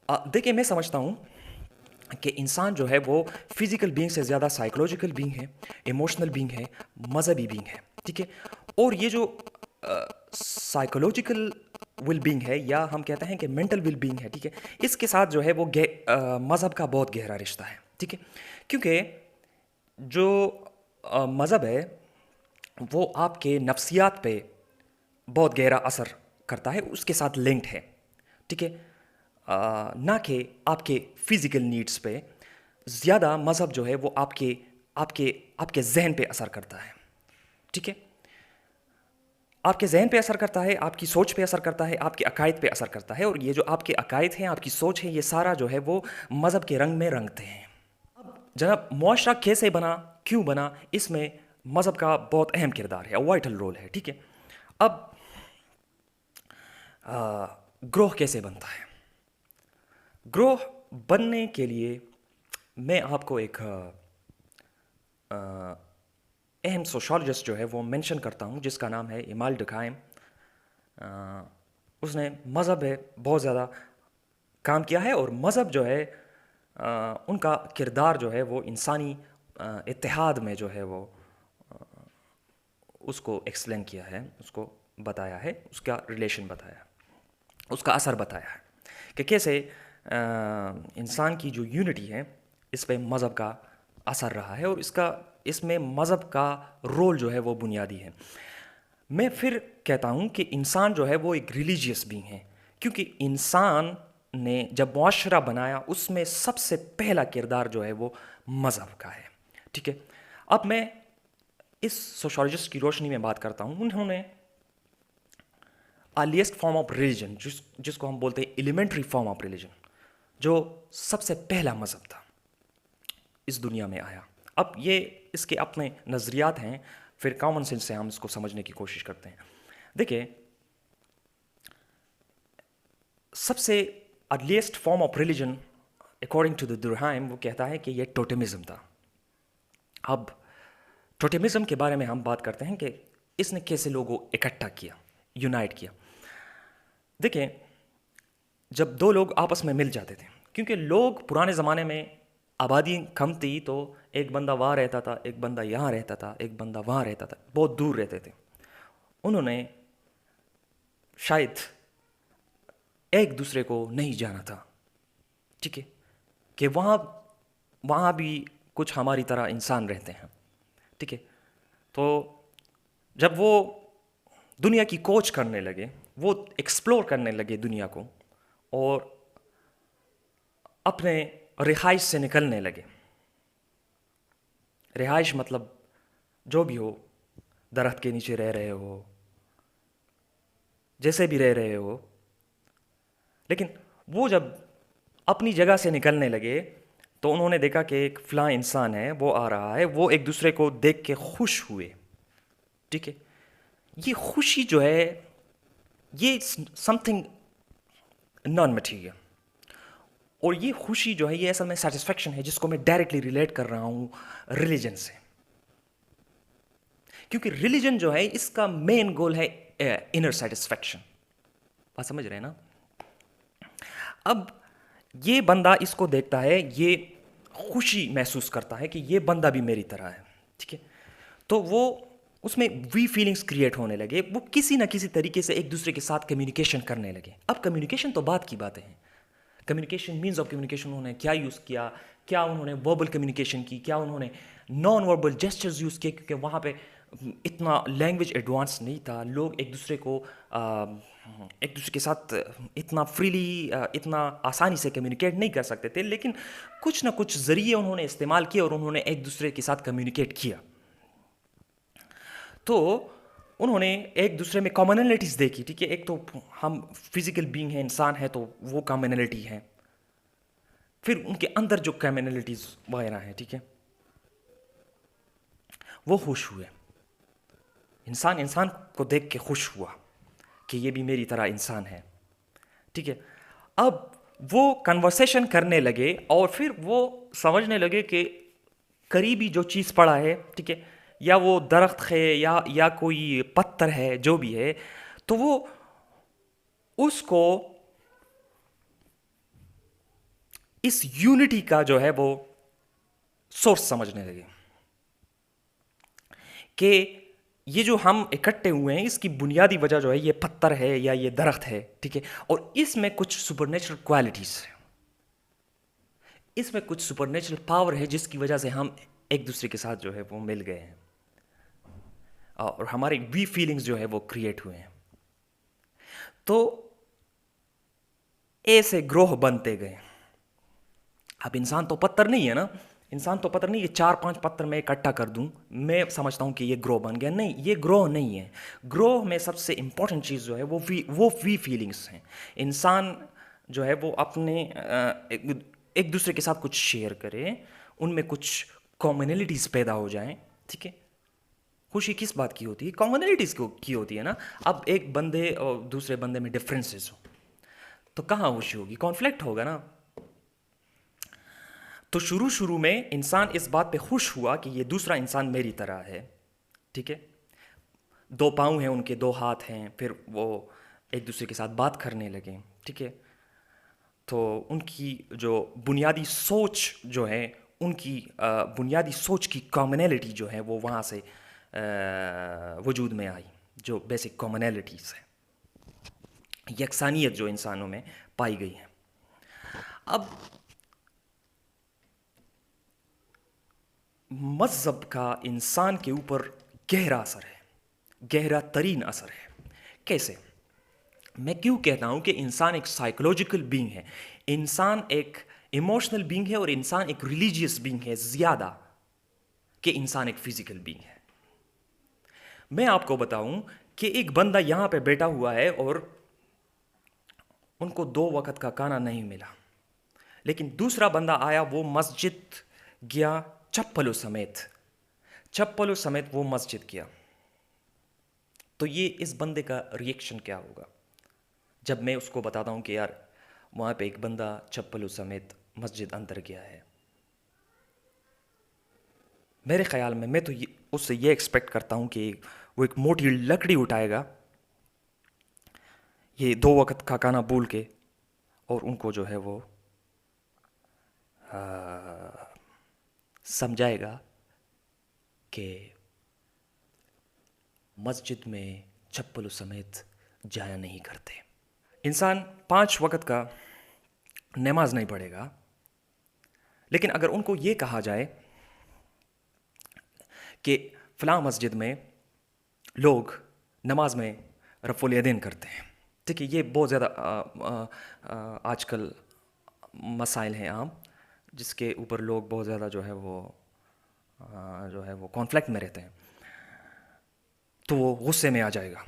دیکھیے میں سمجھتا ہوں کہ انسان جو ہے وہ فزیکل بینگ سے زیادہ سائیکولوجیکل بینگ ہے، ایموشنل بینگ ہے، مذہبی بینگ ہے، ٹھیک ہے؟ اور یہ جو سائیکولوجیکل ول بینگ ہے، یا ہم کہتے ہیں کہ مینٹل ول بینگ ہے، ٹھیک ہے، اس کے ساتھ جو ہے وہ مذہب کا بہت گہرا رشتہ ہے، ٹھیک ہے؟ کیونکہ جو مذہب ہے وہ آپ کے نفسیات پہ بہت گہرا اثر کرتا ہے، اس کے ساتھ لنکڈ ہے، ٹھیک ہے؟ نہ کہ آپ کے فزیکل نیڈس پہ. زیادہ مذہب جو ہے وہ آپ کے ذہن پہ اثر کرتا ہے، ٹھیک ہے؟ آپ کے ذہن پہ اثر کرتا ہے، آپ کی سوچ پہ اثر کرتا ہے، آپ کے عقائد پہ اثر کرتا ہے، اور یہ جو آپ کے عقائد ہیں، آپ کی سوچ ہے، یہ سارا جو ہے وہ مذہب کے رنگ میں رنگتے ہیں. جناب معاشرہ کیسے بنا، کیوں بنا، اس میں مذہب کا بہت اہم کردار ہے، وائٹل رول ہے، ٹھیک ہے؟ اب گروہ کیسے بنتا ہے؟ گروہ بننے کے لیے میں آپ کو ایک اہم سوشالوجسٹ جو ہے وہ مینشن کرتا ہوں، جس کا نام ہے ایمال ڈکائم. اس نے مذہب ہے بہت زیادہ کام کیا ہے، اور مذہب جو ہے ان کا کردار جو ہے وہ انسانی اتحاد میں جو ہے وہ اس کو ایکسپلین کیا ہے، اس کو بتایا ہے، اس کا ریلیشن بتایا ہے، اس کا اثر بتایا ہے کہ کیسے انسان کی جو یونٹی ہے اس پہ مذہب کا اثر رہا ہے، اور اس میں مذہب کا رول جو ہے وہ بنیادی ہے. میں پھر کہتا ہوں کہ انسان جو ہے وہ ایک ریلیجیس بینگ ہے، کیونکہ انسان نے جب معاشرہ بنایا اس میں سب سے پہلا کردار جو ہے وہ مذہب کا ہے، ٹھیک ہے؟ اب میں اس سوشالوجسٹ کی روشنی میں بات کرتا ہوں. انہوں نے ارلیسٹ فارم آف ریلیجن، جس کو ہم بولتے ہیں ایلیمنٹری فارم آف ریلیجن، جو سب سے پہلا مذہب تھا اس دنیا میں آیا. اب یہ اس کے اپنے نظریات ہیں، پھر کامن سینس سے ہم اس کو سمجھنے کی کوشش کرتے ہیں. دیکھیں، سب سے earliest form of religion according to the Durkheim وہ کہتا ہے کہ یہ ٹوٹمزم تھا. اب ٹوٹمزم کے بارے میں ہم بات کرتے ہیں کہ اس نے کیسے لوگوں کو اکٹھا کیا، یونائٹ کیا. دیکھیں، جب دو لوگ آپس میں مل جاتے تھے، کیونکہ لوگ پرانے زمانے میں آبادی کم تھی، تو ایک بندہ وہاں رہتا تھا، ایک بندہ یہاں رہتا تھا، ایک بندہ وہاں رہتا تھا، بہت دور رہتے تھے. انہوں نے شاید ایک دوسرے کو نہیں جانا تھا، ٹھیک ہے، کہ وہاں بھی کچھ ہماری طرح انسان رہتے ہیں، ٹھیک ہے. تو جب وہ دنیا کی کوچ کرنے لگے، وہ ایکسپلور کرنے لگے دنیا کو، اور اپنے رہائش سے نکلنے لگے. رہائش مطلب جو بھی ہو، درخت کے نیچے رہ رہے ہو، جیسے بھی رہ رہے ہو، لیکن وہ جب اپنی جگہ سے نکلنے لگے تو انہوں نے دیکھا کہ ایک فلاں انسان ہے، وہ آ رہا ہے. وہ ایک دوسرے کو دیکھ کے خوش ہوئے، ٹھیک ہے. یہ خوشی جو ہے یہ سم تھنگ نان مٹیریل، اور یہ خوشی جو ہے یہ اصل میں سیٹسفیکشن ہے، جس کو میں ڈائریکٹلی ریلیٹ کر رہا ہوں ریلیجن سے. کیونکہ ریلیجن جو ہے اس کا مین گول ہے انر سیٹسفیکشن. بات سمجھ رہے ہیں نا؟ اب یہ بندہ اس کو دیکھتا ہے، یہ خوشی محسوس کرتا ہے کہ یہ بندہ بھی میری طرح ہے، ٹھیک ہے. تو وہ اس میں وی فیلنگس کریٹ ہونے لگے، وہ کسی نہ کسی طریقے سے ایک دوسرے کے ساتھ کمیونیکیشن کرنے لگے. اب کمیونیکیشن تو بات کی باتیں ہیں، کمیونیکیشن مینز آف کمیونیکیشن انہوں نے کیا یوز کیا، کیا انہوں نے وربل کمیونیکیشن کی، کیا انہوں نے نان وربل جیسچرز یوز کیے، کیونکہ وہاں پہ اتنا لینگویج ایڈوانس نہیں تھا. لوگ ایک دوسرے کے ساتھ اتنا فریلی، اتنا آسانی سے کمیونیکیٹ نہیں کر سکتے تھے، لیکن کچھ نہ کچھ ذریعے انہوں نے استعمال کیے اور انہوں نے ایک دوسرے کے ساتھ کمیونیکیٹ کیا. تو انہوں نے ایک دوسرے میں کامنلٹیز دیکھی، ٹھیک ہے. ایک تو ہم فزیکل بینگ ہیں، انسان ہے، تو وہ کامنلٹی ہے. پھر ان کے اندر جو کامنلٹیز وغیرہ ہیں، ٹھیک ہے، وہ خوش ہوئے. انسان کو دیکھ کے خوش ہوا کہ یہ بھی میری طرح انسان ہے، ٹھیک ہے. اب وہ کنورسیشن کرنے لگے، اور پھر وہ سمجھنے لگے کہ قریبی جو چیز پڑا ہے، ٹھیک ہے، یا وہ درخت ہے یا کوئی پتھر ہے، جو بھی ہے، تو وہ اس کو اس یونٹی کا جو ہے وہ سورس سمجھنے لگے کہ یہ جو ہم اکٹھے ہوئے ہیں اس کی بنیادی وجہ جو ہے یہ پتھر ہے یا یہ درخت ہے، ٹھیک ہے، اور اس میں کچھ سپر نیچرل کوالٹیز ہیں، اس میں کچھ سپر نیچرل پاور ہے جس کی وجہ سے ہم ایک دوسرے کے ساتھ جو ہے وہ مل گئے ہیں اور ہمارے وی فیلنگز جو ہے وہ کریٹ ہوئے ہیں. تو ایسے گروہ بنتے گئے. اب انسان تو پتھر نہیں ہے نا، انسان تو پتھر نہیں، یہ 4-5 پتھر میں اکٹھا کر دوں میں سمجھتا ہوں کہ یہ گروہ بن گیا. نہیں، یہ گروہ نہیں ہے. گروہ میں سب سے امپورٹنٹ چیز جو ہے وہ وی فیلنگس ہیں. انسان جو ہے وہ اپنے ایک دوسرے کے ساتھ کچھ شیئر کرے، ان میں کچھ کامنلٹیز پیدا ہو جائیں، ٹھیک ہے. خوشی کس بات کی ہوتی ہے؟ کامنلٹیز کی ہوتی ہے نا. اب ایک بندے اور دوسرے بندے میں ڈفرینسز ہو تو کہاں خوشی ہوگی؟ کانفلکٹ ہوگا نا. تو شروع میں انسان اس بات پہ خوش ہوا کہ یہ دوسرا انسان میری طرح ہے، ٹھیک ہے. 2 پاؤں ہیں، ان کے 2 ہاتھ ہیں، پھر وہ ایک دوسرے کے ساتھ بات کرنے لگے، ٹھیک ہے. تو ان کی جو بنیادی سوچ جو ہے، ان کی بنیادی سوچ کی کامنلٹی جو ہے وہ وہاں سے وجود میں آئی، جو بیسک کامنلٹیز ہے، یکسانیت جو انسانوں میں پائی گئی ہے. اب مذہب کا انسان کے اوپر گہرا اثر ہے، گہرا ترین اثر ہے. کیسے؟ میں کیوں کہتا ہوں کہ انسان ایک سائیکولوجیکل بینگ ہے، انسان ایک ایموشنل بینگ ہے، اور انسان ایک ریلیجیس بینگ ہے زیادہ کہ انسان ایک فزیکل بینگ ہے. میں آپ کو بتاؤں کہ ایک بندہ یہاں پہ بیٹھا ہوا ہے اور ان کو 2 وقت کا کھانا نہیں ملا، لیکن دوسرا بندہ آیا، وہ مسجد گیا چپلوں سمیت وہ مسجد گیا. تو یہ اس بندے کا ریئیکشن کیا ہوگا جب میں اس کو بتاتا ہوں کہ یار وہاں پہ ایک بندہ چپلوں سمیت مسجد اندر گیا ہے؟ میرے خیال میں تو اس سے یہ ایکسپیکٹ کرتا ہوں کہ وہ ایک موٹی لکڑی اٹھائے گا، یہ 2 وقت کا کھانا بھول کے، اور ان کو جو ہے وہ سمجھائے گا کہ مسجد میں چپلوں سمیت جایا نہیں کرتے. انسان 5 وقت کا نماز نہیں پڑھے گا، لیکن اگر ان کو یہ کہا جائے کہ فلاں مسجد میں لوگ نماز میں رفع الیدین کرتے ہیں، ٹھیک ہے، یہ بہت زیادہ آج کل مسائل ہیں عام، جس کے اوپر لوگ بہت زیادہ جو ہے وہ کانفلکٹ میں رہتے ہیں. تو وہ غصے میں آ جائے گا،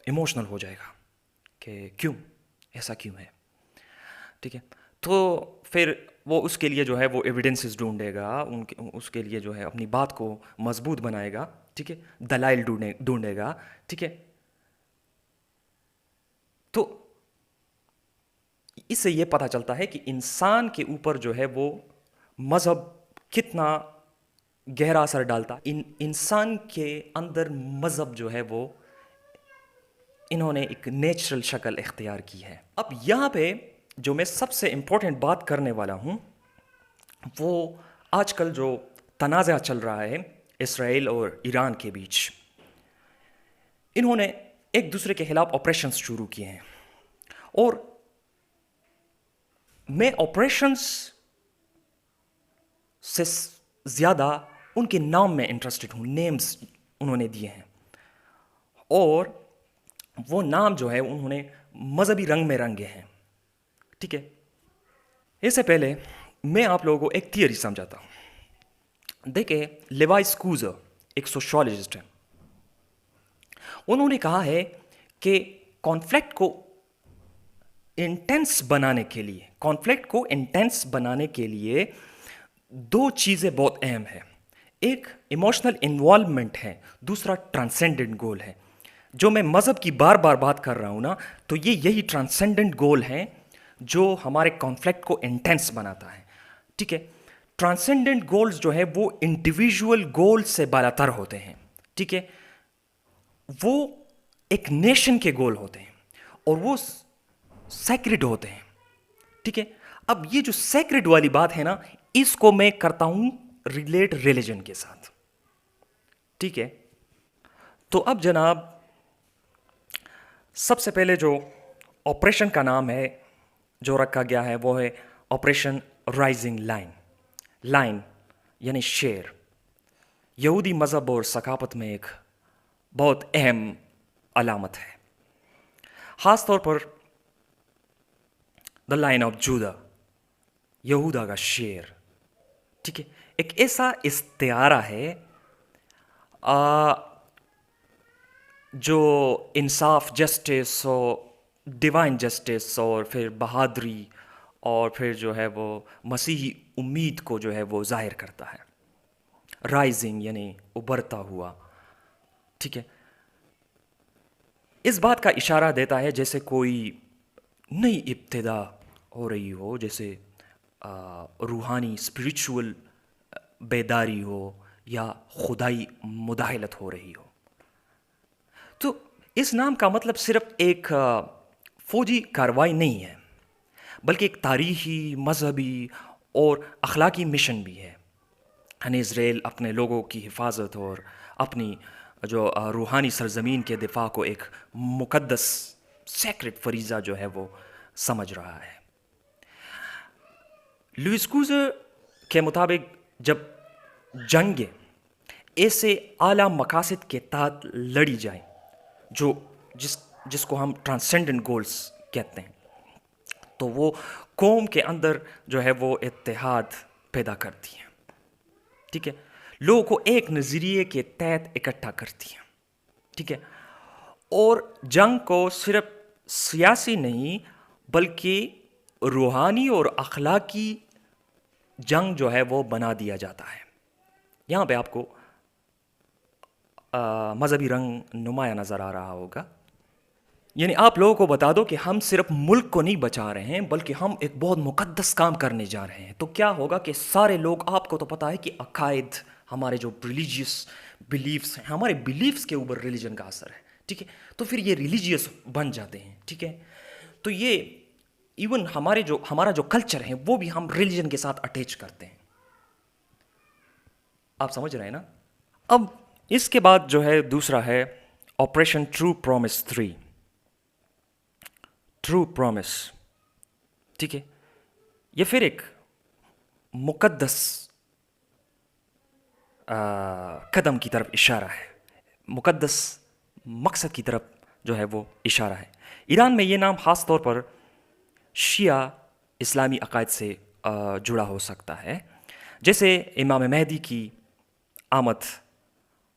ایموشنل ہو جائے گا کہ کیوں ایسا کیوں ہے، ٹھیک ہے. تو پھر وہ اس کے لیے جو ہے وہ ایویڈنسز ڈھونڈے گا، اس کے لیے جو ہے اپنی بات کو مضبوط بنائے گا، ٹھیک ہے، دلائل ڈھونڈے گا، ٹھیک ہے. تو اس سے یہ پتہ چلتا ہے کہ انسان کے اوپر جو ہے وہ مذہب کتنا گہرا اثر ڈالتا. انسان کے اندر مذہب جو ہے وہ انہوں نے ایک نیچرل شکل اختیار کی ہے. اب یہاں پہ جو میں سب سے امپورٹنٹ بات کرنے والا ہوں وہ آج کل جو تنازع چل رہا ہے اسرائیل اور ایران کے بیچ، انہوں نے ایک دوسرے کے خلاف آپریشنز شروع کیے ہیں، اور میں آپریشنز سے زیادہ ان کے نام میں انٹرسٹڈ ہوں. نیمز انہوں نے دیے ہیں، اور وہ نام جو ہے انہوں نے مذہبی رنگ میں رنگے ہیں، ٹھیک ہے. اس سے پہلے میں آپ لوگوں کو ایک تھیوری سمجھاتا ہوں. دیکھیں، لیوائے اسکوزر ایک سوشالوجسٹ ہیں، انہوں نے کہا ہے کہ کانفلکٹ کو انٹینس بنانے کے لیے 2 چیزیں بہت اہم ہیں. ایک ایموشنل انوالومنٹ ہے، دوسرا ٹرانسینڈنٹ گول ہے. جو میں مذہب کی بار بار بات کر رہا ہوں نا، تو یہی ٹرانسینڈنٹ گول ہیں جو ہمارے کانفلکٹ کو انٹینس بناتا ہے، ٹھیک ہے. ٹرانسینڈنٹ گولز جو ہے وہ انڈیویژول گول سے بالاتر ہوتے ہیں، ٹھیک ہے. وہ ایک نیشن کے گول ہوتے ہیں، اور وہ سیکرڈ ہوتے ہیں، ٹھیک ہے. اب یہ جو سیکرڈ والی بات ہے نا، اس کو میں کرتا ہوں ریلیٹ ریلیجن کے ساتھ. ٹھیک ہے. تو اب جناب سب سے پہلے جو آپریشن کا نام ہے جو رکھا گیا ہے وہ ہے آپریشن رائزنگ لائن. لائن یعنی شیر یہودی مذہب اور ثقافت میں ایک بہت اہم علامت ہے، خاص طور پر دا لائن آف جودا، یہودا کا شیر. ٹھیک ہے. ایک ایسا استعارہ ہے جو انصاف، جسٹس اور ڈیوائن جسٹس اور پھر بہادری اور پھر جو ہے وہ مسیحی امید کو جو ہے وہ ظاہر کرتا ہے. رائزنگ یعنی ابھرتا ہوا. ٹھیک ہے. اس بات کا اشارہ دیتا ہے جیسے کوئی نئی ابتدا ہو رہی ہو، جیسے روحانی اسپریچول بیداری ہو یا خدائی مداخلت ہو رہی ہو. تو اس نام کا مطلب صرف ایک فوجی کارروائی نہیں ہے، بلکہ ایک تاریخی، مذہبی اور اخلاقی مشن بھی ہے. یعنی اسرائیل اپنے لوگوں کی حفاظت اور اپنی جو روحانی سرزمین کے دفاع کو ایک مقدس سیکرٹ فریضہ جو ہے وہ سمجھ رہا ہے. لوئس کوزر کے مطابق جب جنگیں ایسے اعلیٰ مقاصد کے تحت لڑی جائیں جو جس کو ہم ٹرانسینڈنٹ گولز کہتے ہیں، تو وہ قوم کے اندر جو ہے وہ اتحاد پیدا کرتی ہیں. ٹھیک ہے. لوگوں کو ایک نظریے کے تحت اکٹھا کرتی ہیں. ٹھیک ہے. اور جنگ کو صرف سیاسی نہیں بلکہ روحانی اور اخلاقی جنگ جو ہے وہ بنا دیا جاتا ہے. یہاں پہ آپ کو مذہبی رنگ نمایاں نظر آ رہا ہوگا. یعنی آپ لوگوں کو بتا دو کہ ہم صرف ملک کو نہیں بچا رہے ہیں بلکہ ہم ایک بہت مقدس کام کرنے جا رہے ہیں. تو کیا ہوگا کہ سارے لوگ، آپ کو تو پتہ ہے کہ عقائد، ہمارے جو ریلیجیس بلیفس ہیں، ہمارے بلیفس کے اوپر ریلیجن کا اثر ہے. ٹھیک ہے. تو پھر یہ ریلیجیس بن جاتے ہیں. ٹھیک ہے. تو یہ ایون ہمارا جو کلچر ہے وہ بھی ہم ریلیجن کے ساتھ اٹیچ کرتے ہیں. آپ سمجھ رہے ہیں نا. اب اس کے بعد جو ہے دوسرا ہے operation true promise 3. True promise. ٹھیک ہے. یہ پھر ایک مقدس قدم کی طرف اشارہ ہے، مقدس مقصد کی طرف جو ہے وہ اشارہ ہے. ایران میں یہ نام خاص طور پر شیعہ اسلامی عقائد سے جڑا ہو سکتا ہے، جیسے امام مہدی کی آمد،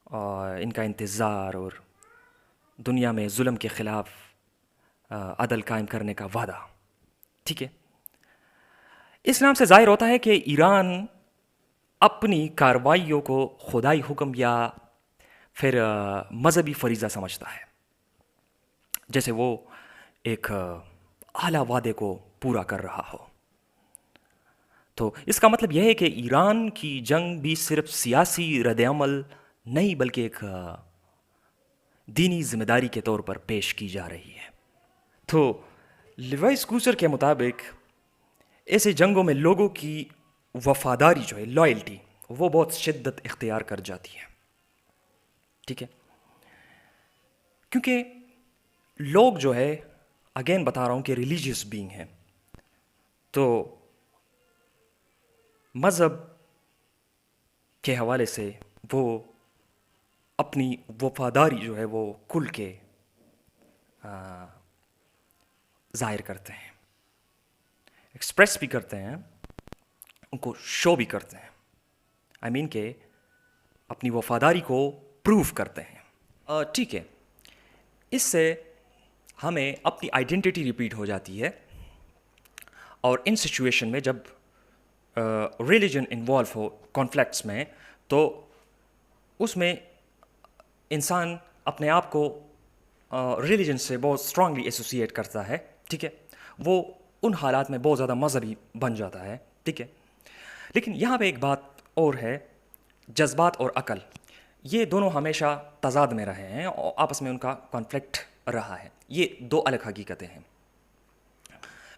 ان کا انتظار اور دنیا میں ظلم کے خلاف عدل قائم کرنے کا وعدہ. ٹھیک ہے. اس نام سے ظاہر ہوتا ہے کہ ایران اپنی کارروائیوں کو خدائی حکم یا پھر مذہبی فریضہ سمجھتا ہے، جیسے وہ ایک اعلیٰ وعدے کو پورا کر رہا ہو. تو اس کا مطلب یہ ہے کہ ایران کی جنگ بھی صرف سیاسی رد عمل نہیں بلکہ ایک دینی ذمہ داری کے طور پر پیش کی جا رہی ہے. تو لیوائس کوسر کے مطابق ایسے جنگوں میں لوگوں کی وفاداری جو ہے، لائلٹی، وہ بہت شدت اختیار کر جاتی ہے. ٹھیک ہے. کیونکہ لوگ جو ہے، اگین بتا رہا ہوں کہ ریلیجیس بینگ ہیں، تو مذہب کے حوالے سے وہ اپنی وفاداری جو ہے وہ کھل کے ظاہر کرتے ہیں، ایکسپریس بھی کرتے ہیں، ان کو شو بھی کرتے ہیں. آئی مین کہ اپنی وفاداری کو پروف کرتے ہیں. ٹھیک ہے. اس سے ہمیں اپنی آئیڈینٹی ریپیٹ ہو جاتی ہے، اور ان سچویشن میں جب ریلیجن انوالو ہو کانفلکٹس میں، تو اس میں انسان اپنے آپ کو ریلیجن سے بہت اسٹرانگلی ایسوسیٹ کرتا ہے. ٹھیک ہے. وہ ان حالات میں بہت زیادہ مذہبی بن جاتا ہے. ٹھیک ہے. لیکن یہاں پہ ایک بات اور ہے، جذبات اور عقل یہ دونوں ہمیشہ تضاد میں رہے ہیں اور آپس میں ان کا کانفلکٹ رہا ہے. یہ دو الگ حقیقتیں ہیں.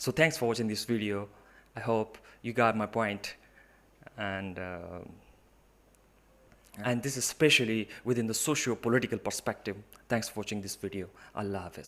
So thanks for watching this video. I hope you got my point, and this is especially within the socio-political perspective. Thanks for watching this video. Allah Hafiz.